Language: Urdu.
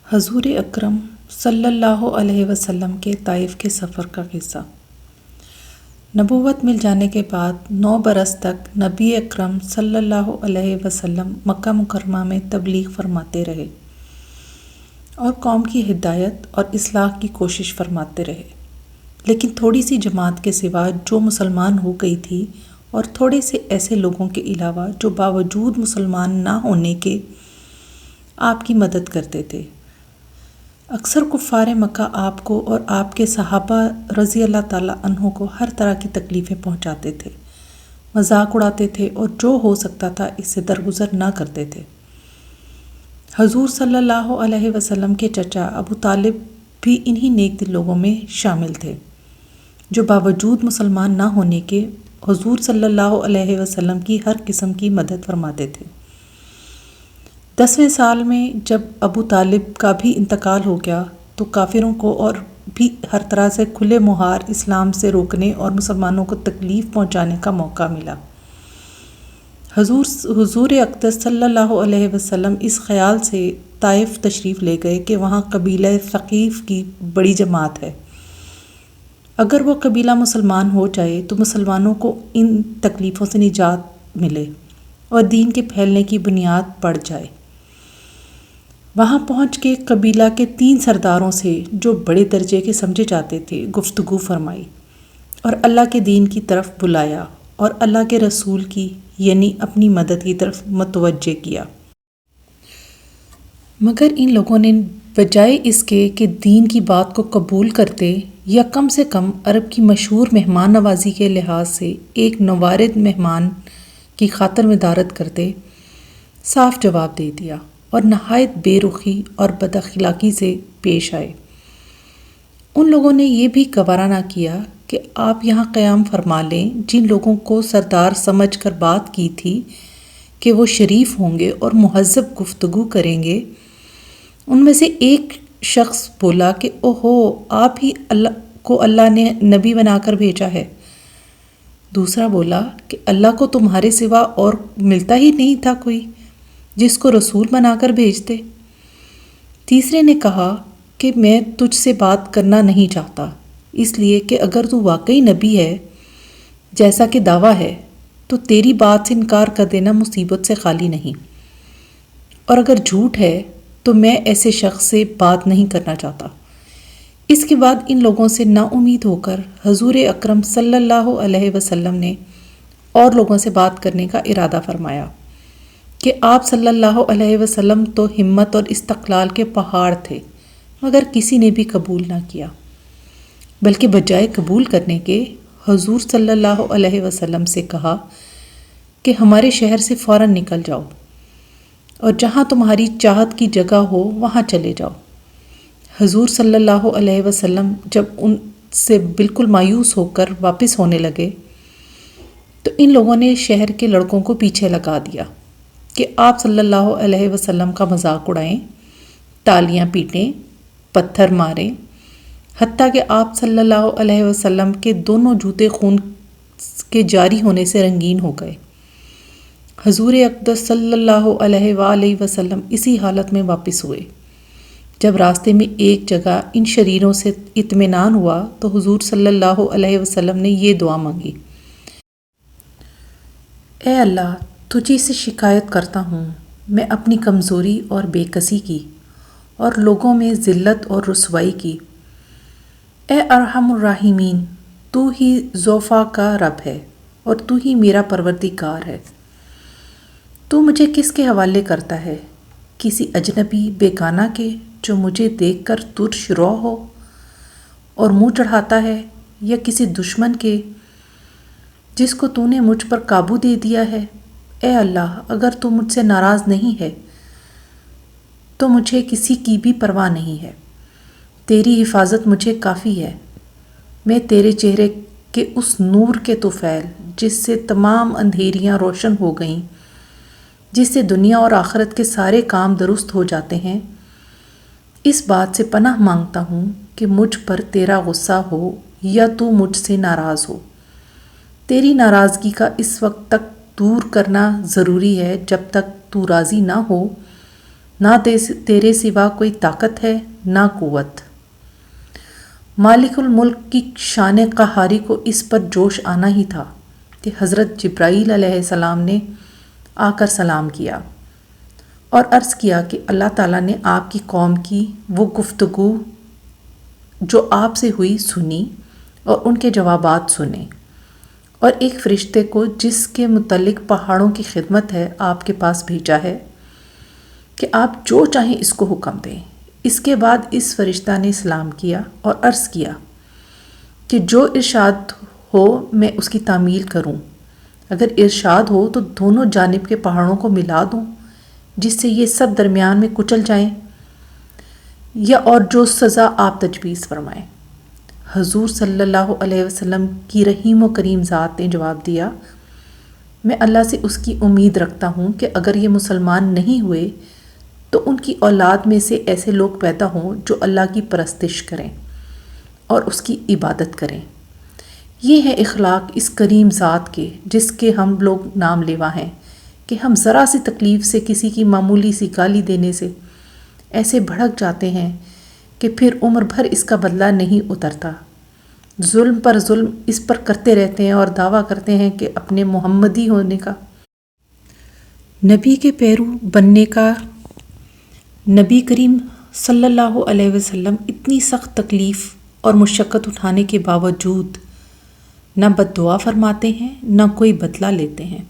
حضور اکرم صلی اللہ علیہ وسلم کے طائف کے سفر کا قصہ۔ نبوت مل جانے کے بعد 9 برس تک نبی اکرم صلی اللہ علیہ وسلم مکہ مکرمہ میں تبلیغ فرماتے رہے اور قوم کی ہدایت اور اصلاح کی کوشش فرماتے رہے، لیکن تھوڑی سی جماعت کے سوا جو مسلمان ہو گئی تھی اور تھوڑے سے ایسے لوگوں کے علاوہ جو باوجود مسلمان نہ ہونے کے آپ کی مدد کرتے تھے، اکثر کفار مکہ آپ کو اور آپ کے صحابہ رضی اللہ تعالیٰ عنہ کو ہر طرح کی تکلیفیں پہنچاتے تھے، مذاق اڑاتے تھے اور جو ہو سکتا تھا اس سے درگزر نہ کرتے تھے۔ حضور صلی اللہ علیہ وسلم کے چچا ابو طالب بھی انہی نیک دل لوگوں میں شامل تھے جو باوجود مسلمان نہ ہونے کے حضور صلی اللہ علیہ وسلم کی ہر قسم کی مدد فرماتے تھے۔ 10ویں سال میں جب ابو طالب کا بھی انتقال ہو گیا تو کافروں کو اور بھی ہر طرح سے کھلے مہار اسلام سے روکنے اور مسلمانوں کو تکلیف پہنچانے کا موقع ملا۔ حضور اقدس صلی اللہ علیہ وسلم اس خیال سے طائف تشریف لے گئے کہ وہاں قبیلہ ثقیف کی بڑی جماعت ہے، اگر وہ قبیلہ مسلمان ہو جائے تو مسلمانوں کو ان تکلیفوں سے نجات ملے اور دین کے پھیلنے کی بنیاد پڑ جائے۔ وہاں پہنچ کے قبیلہ کے 3 سرداروں سے جو بڑے درجے کے سمجھے جاتے تھے گفتگو فرمائی اور اللہ کے دین کی طرف بلایا اور اللہ کے رسول کی یعنی اپنی مدد کی طرف متوجہ کیا۔ مگر ان لوگوں نے بجائے اس کے کہ دین کی بات کو قبول کرتے یا کم سے کم عرب کی مشہور مہمان نوازی کے لحاظ سے ایک نوارد مہمان کی خاطر مدارت کرتے، صاف جواب دے دیا اور نہایت بے رخی اور بد اخلاقی سے پیش آئے۔ ان لوگوں نے یہ بھی گوارا نہ کیا کہ آپ یہاں قیام فرما لیں۔ جن لوگوں کو سردار سمجھ کر بات کی تھی کہ وہ شریف ہوں گے اور مہذب گفتگو کریں گے، ان میں سے ایک شخص بولا کہ اوہو، آپ ہی اللہ نے نبی بنا کر بھیجا ہے۔ دوسرا بولا کہ اللہ کو تمہارے سوا اور ملتا ہی نہیں تھا کوئی جس کو رسول بنا کر بھیجتے۔ تیسرے نے کہا کہ میں تجھ سے بات کرنا نہیں چاہتا، اس لیے کہ اگر تو واقعی نبی ہے جیسا کہ دعویٰ ہے تو تیری بات سے انکار کر دینا مصیبت سے خالی نہیں، اور اگر جھوٹ ہے تو میں ایسے شخص سے بات نہیں کرنا چاہتا۔ اس کے بعد ان لوگوں سے نا امید ہو کر حضور اکرم صلی اللہ علیہ وسلم نے اور لوگوں سے بات کرنے کا ارادہ فرمایا کہ آپ صلی اللہ علیہ وسلم تو ہمت اور استقلال کے پہاڑ تھے، مگر کسی نے بھی قبول نہ کیا، بلکہ بجائے قبول کرنے کے حضور صلی اللہ علیہ وسلم سے کہا کہ ہمارے شہر سے فوراً نکل جاؤ اور جہاں تمہاری چاہت کی جگہ ہو وہاں چلے جاؤ۔ حضور صلی اللہ علیہ وسلم جب ان سے بالکل مایوس ہو کر واپس ہونے لگے تو ان لوگوں نے شہر کے لڑکوں کو پیچھے لگا دیا کہ آپ صلی اللہ علیہ وسلم کا مذاق اڑائیں، تالیاں پیٹیں، پتھر ماریں، حتیٰ کہ آپ صلی اللہ علیہ وسلم کے دونوں جوتے خون کے جاری ہونے سے رنگین ہو گئے۔ حضور اقدس صلی اللہ علیہ وآلہ وسلم اسی حالت میں واپس ہوئے۔ جب راستے میں ایک جگہ ان شریروں سے اطمینان ہوا تو حضور صلی اللہ علیہ وسلم نے یہ دعا مانگی: اے اللہ، تجھی سے شکایت کرتا ہوں میں اپنی کمزوری اور بے کسی کی اور لوگوں میں ذلت اور رسوائی کی۔ اے ارحم الراحمین، تو ہی ضعفاء کا رب ہے اور تو ہی میرا پروردگار ہے۔ تو مجھے کس کے حوالے کرتا ہے؟ کسی اجنبی بیگانہ کے جو مجھے دیکھ کر ترش رو ہو اور منہ چڑھاتا ہے، یا کسی دشمن کے جس کو تو نے مجھ پر قابو دے دیا ہے؟ اے اللہ، اگر تو مجھ سے ناراض نہیں ہے تو مجھے کسی کی بھی پرواہ نہیں ہے، تیری حفاظت مجھے کافی ہے۔ میں تیرے چہرے کے اس نور کے طفیل جس سے تمام اندھیریاں روشن ہو گئیں، جس سے دنیا اور آخرت کے سارے کام درست ہو جاتے ہیں، اس بات سے پناہ مانگتا ہوں کہ مجھ پر تیرا غصہ ہو یا تو مجھ سے ناراض ہو۔ تیری ناراضگی کا اس وقت تک دور کرنا ضروری ہے جب تک تو راضی نہ ہو نہ تیرے سوا کوئی طاقت ہے نہ قوت۔ مالک الملک کی شان قہاری کو اس پر جوش آنا ہی تھا کہ حضرت جبرائیل علیہ السلام نے آ کر سلام کیا اور عرض کیا کہ اللہ تعالیٰ نے آپ کی قوم کی وہ گفتگو جو آپ سے ہوئی سنی اور ان کے جوابات سنے، اور ایک فرشتے کو جس کے متعلق پہاڑوں کی خدمت ہے آپ کے پاس بھیجا ہے کہ آپ جو چاہیں اس کو حکم دیں۔ اس کے بعد اس فرشتہ نے سلام کیا اور عرض کیا کہ جو ارشاد ہو میں اس کی تعمیل کروں، اگر ارشاد ہو تو دونوں جانب کے پہاڑوں کو ملا دوں جس سے یہ سب درمیان میں کچل جائیں، یا اور جو سزا آپ تجویز فرمائیں۔ حضور صلی اللہ علیہ وسلم کی رحیم و کریم ذات نے جواب دیا، میں اللہ سے اس کی امید رکھتا ہوں کہ اگر یہ مسلمان نہیں ہوئے تو ان کی اولاد میں سے ایسے لوگ پیدا ہوں جو اللہ کی پرستش کریں اور اس کی عبادت کریں۔ یہ ہے اخلاق اس کریم ذات کے جس کے ہم لوگ نام لیوا ہیں کہ ہم ذرا سی تکلیف سے، کسی کی معمولی سی گالی دینے سے ایسے بھڑک جاتے ہیں کہ پھر عمر بھر اس کا بدلہ نہیں اترتا۔ ظلم پر ظلم اس پر کرتے رہتے ہیں اور دعویٰ کرتے ہیں کہ اپنے محمدی ہونے کا، نبی کے پیرو بننے کا۔ نبی کریم صلی اللہ علیہ وسلم اتنی سخت تکلیف اور مشقت اٹھانے کے باوجود نہ بد دعا فرماتے ہیں نہ کوئی بدلہ لیتے ہیں۔